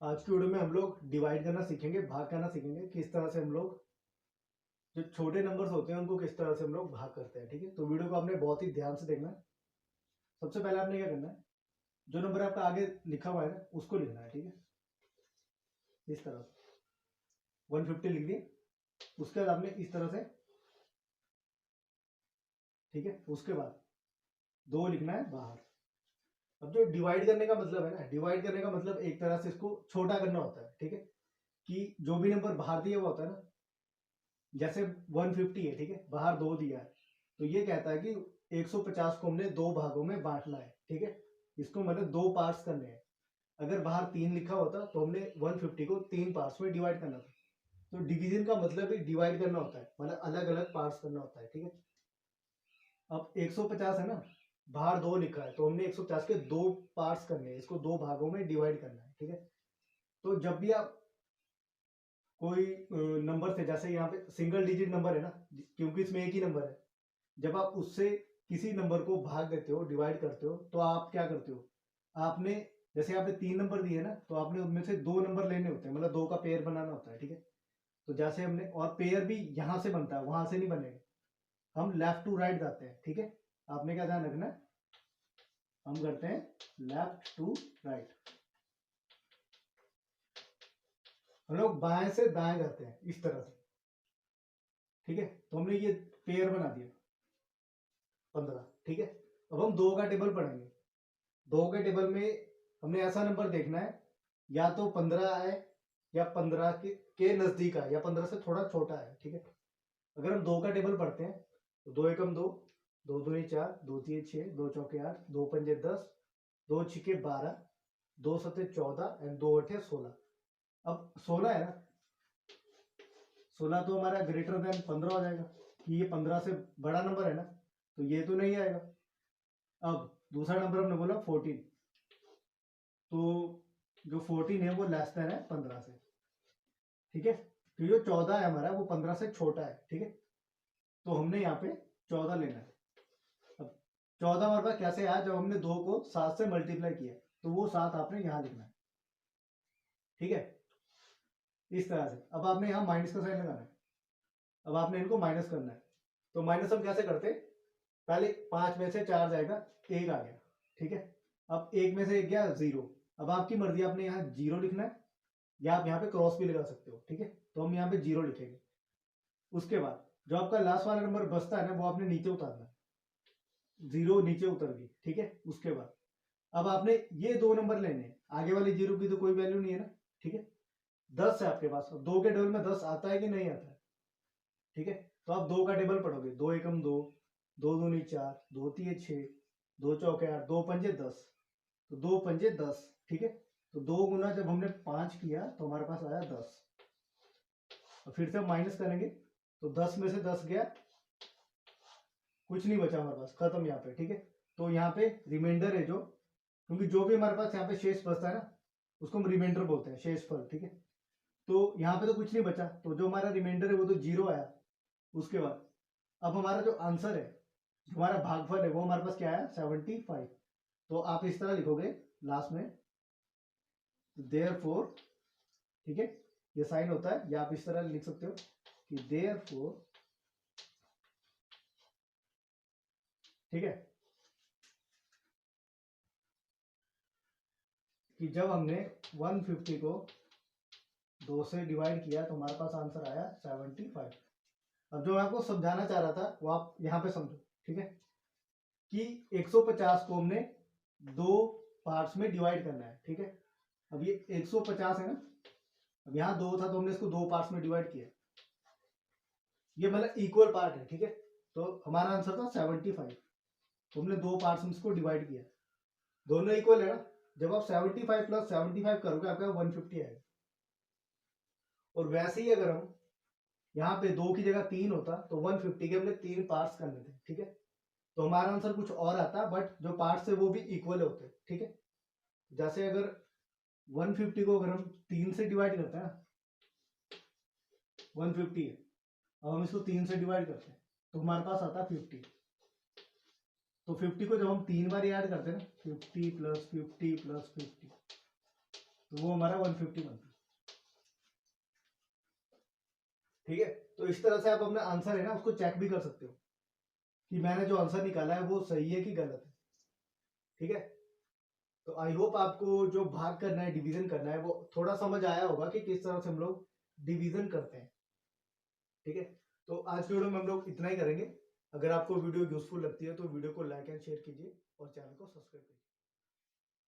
आज की वीडियो में हम लोग डिवाइड करना सीखेंगे, भाग करना सीखेंगे, किस तरह से हम लोग जो छोटे नंबर्स होते हैं उनको किस तरह से हम लोग भाग करते हैं। ठीक है, तो वीडियो को आपने बहुत ही ध्यान से देखना है। सबसे पहले आपने क्या करना है, जो नंबर आपका आगे लिखा हुआ है ना उसको लिखना है। ठीक है, इस तरह 150 लिख दिए। उसके बाद आपने इस तरह से, ठीक है, उसके बाद 2 लिखना है बाहर। अब जो डिवाइड करने का मतलब है ना, डिवाइड करने का मतलब एक तरह से इसको छोटा करना होता है। ठीक है, कि जो भी नंबर बाहर दिया हुआ होता है ना, जैसे 150 है, ठीक है, बाहर 2 दिया है, तो ये कहता है कि 150 को हमने 2 भागों में बांटना है। ठीक है, इसको मतलब 2 पार्ट्स करने हैं। अगर बाहर 3 लिखा होता तो हमने 150 को 3 पार्ट्स में डिवाइड करना था। तो डिवीजन का मतलब ही डिवाइड करना होता है, मतलब अलग अलग पार्ट्स करना होता है। ठीक है, अब 150 है ना, बाहर 2 लिखा है, तो हमने 150 के 2 पार्ट्स करने हैं, इसको 2 भागों में डिवाइड करना है। ठीक है, तो जब भी आप कोई नंबर से, जैसे यहाँ पे सिंगल डिजिट नंबर है ना, क्योंकि इसमें एक ही नंबर है, जब आप उससे किसी नंबर को भाग देते हो, डिवाइड करते हो, तो आप क्या करते हो, आपने जैसे यहाँ पे 3 नंबर दिए ना, तो आपने उनमें से 2 नंबर लेने होते हैं, मतलब 2 का पेयर बनाना होता है। ठीक है, तो जैसे हमने, और पेयर भी यहाँ से बनता है, वहां से नहीं बनेगा, हम लेफ्ट टू राइट जाते हैं। ठीक है, आपने क्या ध्यान रखना है, हम करते हैं लेफ्ट टू राइट, हम लोग बाएं से दाएं जाते हैं इस तरह से। ठीक है, तो हमने ये पेयर बना दिया 15। ठीक है, अब हम 2 का टेबल पढ़ेंगे। 2 के टेबल में हमने ऐसा नंबर देखना है, या तो 15 है, या 15 के नजदीक है, या 15 से थोड़ा छोटा है। ठीक है, अगर हम 2 का टेबल पढ़ते हैं तो 2 एकम 2, 2 दूनी 4, 2 तीन 6, 2 चौके 8, 2 पंजे 10, 2 छिके 12, 2 सत्ते 14 एंड 2 अठे 16। अब 16 है ना, 16 तो हमारा ग्रेटर देन 15 हो जाएगा, कि ये 15 से बड़ा नंबर है ना, तो ये तो नहीं आएगा। अब दूसरा नंबर हमने बोला 14, तो जो 14 है वो लेस देन है 15 से। ठीक है, तो जो 14 है हमारा, वो 15 से छोटा है। ठीक है, तो हमने यहाँ पे 14 लेना है। अब 14 हमारे पास कैसे आया, जब हमने 2 को 7 से मल्टीप्लाई किया, तो वो 7 आपने यहाँ लिखना है। ठीक है, इस तरह से। अब आपने यहाँ माइनस का साइन लगाना है, अब आपने इनको माइनस करना है। तो माइनस हम कैसे करते, पहले 5 में से 4 जाएगा, 1 आ गया। ठीक है, अब 1 में से 1 गया 0। अब आपकी मर्जी, आपने यहाँ 0 लिखना है, या आप यहाँ पे क्रॉस भी लगा सकते हो। ठीक है, तो हम यहाँ पे 0 लिखेंगे। उसके बाद जो आपका लास्ट वाला नंबर बचता है ना, वो आपने नीचे उतारना है, 0 नीचे उतर गई। ठीक है, उसके बाद अब आपने ये 2 नंबर लेने हैं, आगे वाली 0 की तो कोई वैल्यू नहीं है ना। ठीक है, 10 है आपके पास, 2 के टेबल में 10 आता है कि नहीं आता है। ठीक है, तो आप 2 का टेबल पढ़ोगे, 2 एकम 2, 2 दूनी 4, 2 तीन 6, 2 चौके 8, 2 पंजे 10, तो 2 पंजे 10। ठीक है, तो 2 गुना जब हमने 5 किया तो हमारे पास आया 10। और फिर से हम माइनस करेंगे, तो 10 में से 10 गया, कुछ नहीं बचा हमारे पास, खत्म यहाँ पे। ठीक है, तो यहाँ पे रिमाइंडर है जो, क्योंकि जो भी हमारे पास यहाँ पे शेष बचता है ना, उसको हम रिमाइंडर बोलते हैं, शेष फल। ठीक है, तो यहाँ पे तो कुछ नहीं बचा, तो जो हमारा रिमाइंडर है वो तो 0 आया। उसके बाद अब हमारा जो आंसर है, जो हमारा भागफल है, वो हमारे पास क्या है, 75। तो आप इस तरह लिखोगे लास्ट में, देयरफॉर। ठीक है, ये साइन होता है, या आप इस तरह लिख सकते हो कि देयरफॉर। ठीक है, कि जब हमने 150 को 2 से डिवाइड किया तो हमारे पास आंसर आया 75। अब जो मैं आपको समझाना चाह रहा था वो आप यहाँ पे समझो। ठीक है, कि 150 को हमने 2 पार्ट्स में डिवाइड करना है। ठीक है, अब ये 150 है ना, अब यहाँ 2 था तो हमने इसको 2 पार्ट्स में डिवाइड किया, ये मतलब इक्वल पार्ट है। ठीक है, तो हमारा आंसर था 75, तो हमने 2 पार्ट्स में इसको डिवाइड किया, दोनों इक्वल है ना। जब आप 75 प्लस 75 करोगे आपका 150 आएगा। और वैसे ही अगर हम यहाँ पे 2 की जगह 3 होता तो 150 के हमने 3 पार्ट्स करने थे। ठीक है, तो हमारा आंसर कुछ और आता, बट जो पार्ट्स है वो भी इक्वल होते। ठीक है, जैसे अगर 150 को अगर हम 3 से डिवाइड करते हैं ना, 150 है, अब हम इसको 3 से डिवाइड करते हैं तो हमारे पास आता है 50। तो 50 को जब हम 3 बार ऐड करते हैं ना, 50 प्लस 50 प्लस 50, तो वो हमारा 150 बनता है। ठीक है, तो इस तरह से आप अपना आंसर है ना उसको चेक भी कर सकते हो कि मैंने जो आंसर निकाला है वो सही है कि गलत है। ठीक है, तो आई होप आपको जो भाग करना है, डिवीजन करना है, वो थोड़ा समझ आया होगा कि किस तरह से हम लोग डिवीजन करते हैं। ठीक है, तो आज के वीडियो में हम लोग इतना ही करेंगे। अगर आपको वीडियो यूजफुल लगती है तो वीडियो को लाइक एंड शेयर कीजिए और चैनल को सब्सक्राइब कीजिए।